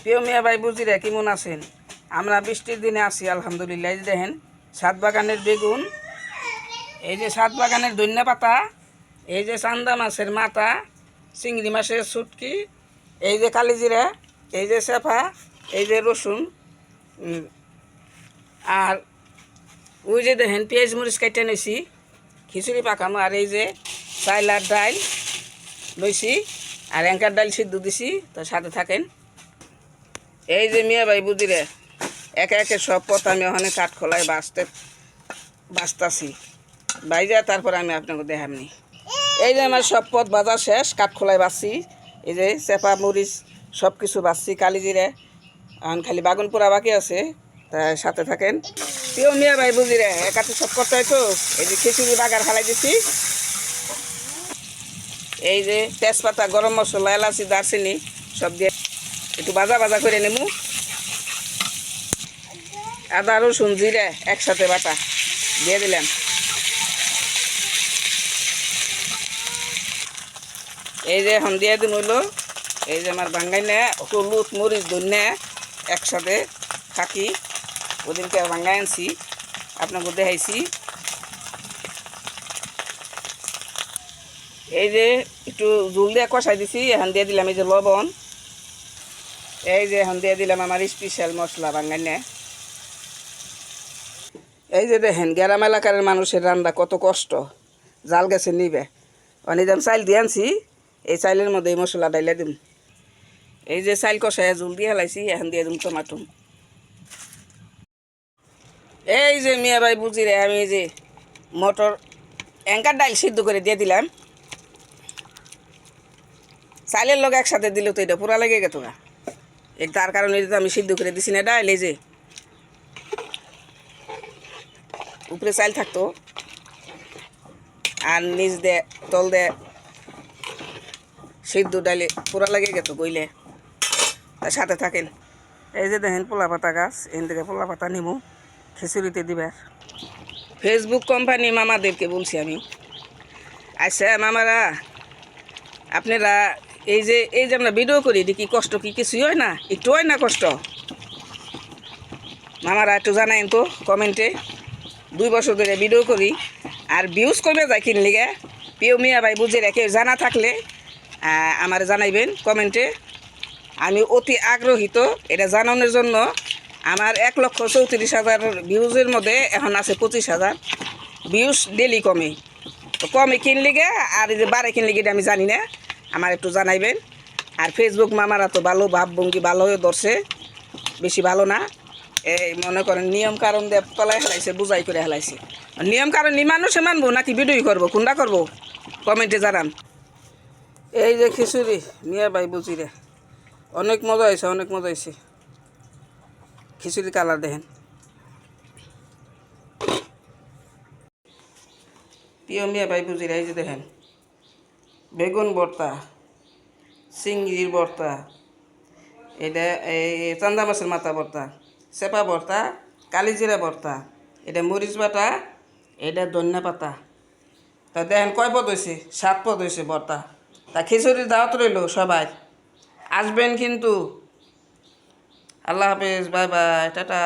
প্রিয় মিয়া ভাই বুঝিরা কেমন আছেন? আমরা বৃষ্টির দিনে আছি আলহামদুলিল্লাহ। এই যে দেখেন সাত বাগানের বেগুন, এই যে সাত বাগানের ধনিয়া পাতা, এই যে চান্দা মাছের মাথা, চিংড়ি মাছের শুটকি, এই যে কালিজিরা, এই যে চেপা, এই যে রসুন, আর ওই যে দেখেন পেঁয়াজ মরিচ কাটতে নিয়েছি, খিচুড়ি পাকানো, আর এই যে চাইল আর ডাল লইছি, আর এঙ্কার ডাল সিদ্ধ দিছি। তো সাথে থাকেন। এই যে মিয়া ভাই বুঝিরে একে একে সব পথ আমি ওখানে কাঠখোলায় বাঁচতাছি বাইজা, তারপর আমি আপনাকে দেখামনি। এই যে আমার সব পথ বাজা শেষ, কাঠখোলায় বাঁচছি। এই যে চেপা মরিচ সব কিছু বাঁচছি, কালিজিরে এখন খালি বাগুন পোড়া বাকি আছে। তাই সাথে থাকেন। প্রিয় মিয়া ভাই বুঝিরে একাতে সব করতে হয় তো। এই যে খিচুড়ি বাগার ফালাই দিছি, এই যে তেজপাতা, গরম মশলা, এলাচি, দারচিনি সব দিয়ে একটু ভাজা ভাজা করে নেবো। আদা রসুন জিরে একসাথে বাটা দিয়ে দিলাম। এই যে এখন দিয়ে দিন হইলো এই যে আমার বাঙ্গাইনে হলুদ মরিচ ধনিয়া একসাথে থাকি, ওদিনকে বাঙ্গাই আনছি আপনাকে দেখাইছি। এই যে একটু জুল দিয়ে কষাই দিছি, এখন দিয়ে দিলাম এই যে লবণ। এই যে এখন দিয়ে দিলাম আমার স্পেশাল মশলা বাঙ্গাইনে। এই যে দেখেন গ্রাম এলাকার মানুষের রান্না কত কষ্ট, জাল গেছে নিবে। অনেক চাইল দিয়ে আনছি, এই চাইলের মধ্যে এই মশলা ডাইলে দিম। এই যে চাইল কষায় জুল দিয়ে হেলাইছি, এখন দিয়ে দিম টমাটো। এই যে মিয়া ভাই বুঝিরে আমি এই যে মটর এঙ্কার ডাইল সিদ্ধ করে দিয়ে দিলাম। চাইলের লগে একসাথে দিল তো এটা পুরা লেগে গেত গা, তার কারণে আমি সিদ্ধ করে দিছি না ডাইল। এই যে উপরে চাইল থাকতো আর নিচ দে তল দে সিদ্ধ ডাইলে পুরা লাগে গেত গইলে। তার সাথে থাকেন। এই যে দেখেন পোলা পাতা গাছ, এখান থেকে পোলা পাতা নিমু খিচুড়িতে দিবার। ফেসবুক কোম্পানি মামাদেরকে বলছি আমি, আচ্ছা মামারা আপনারা এই যে আমরা ভিডিও করি দেখি কষ্ট কি কিছুই হয় না? একটু হয় না কষ্ট? মামারা একটু জানাইন তো কমেন্টে। 2 বছর ধরে ভিডিও করি, আর ভিউজ করবে যায় কিনলিগে। প্রিয় মিয়া ভাই বুঝে রেখে জানা থাকলে আমার জানাইবেন কমেন্টে। আমি অতি আগ্রহিত এটা জানানোর জন্য। আমার 1,34,000 ভিউজের মধ্যে এখন আছে 25,000 ভিউজ। ডেলি কমে তো কমে কিনলিগে, আর এই যে বারে কিনলিগে এটা আমি জানি না, আমার একটু জানাইবেন। আর ফেসবুক মামারা তো ভালো ভাবভঙ্গি ভালো হয়ে ধরছে, বেশি ভালো না। এই মনে করেন নিয়ম কারণ দিয়ে তলায় হেলাইছে, বুঝাই করে হেলাইছে। নিয়ম কারণ মানুষে মানবো নাকি ভিডিওই করবো, কোনটা করবো কমেন্টে জানান। এই যে খিচুড়ি মিয়া ভাই বুঝিরে অনেক মজা হয়েছে, অনেক মজা হয়েছে। খিচুড়ি কালার দেখেন। প্রিয় মিয়া ভাই বুঝিরে এই যে দেখেন বেগুন ভর্তা, চিংড়ির ভর্তা, এটা এই চান্দা মাছের মাথা ভর্তা, চেপা ভর্তা, কালিজিরা ভর্তা, এটা মরিচ বাটা, এটা ধনিয়া পাতা। তা দেখেন কয় পদ হয়েছে? 7 পদ হয়েছে ভর্তা। তা খিচুড়ির দাওয়াত রইল, সবাই আসবেন কিন্তু। আল্লাহ হাফেজ, বাই বাই, টাটা।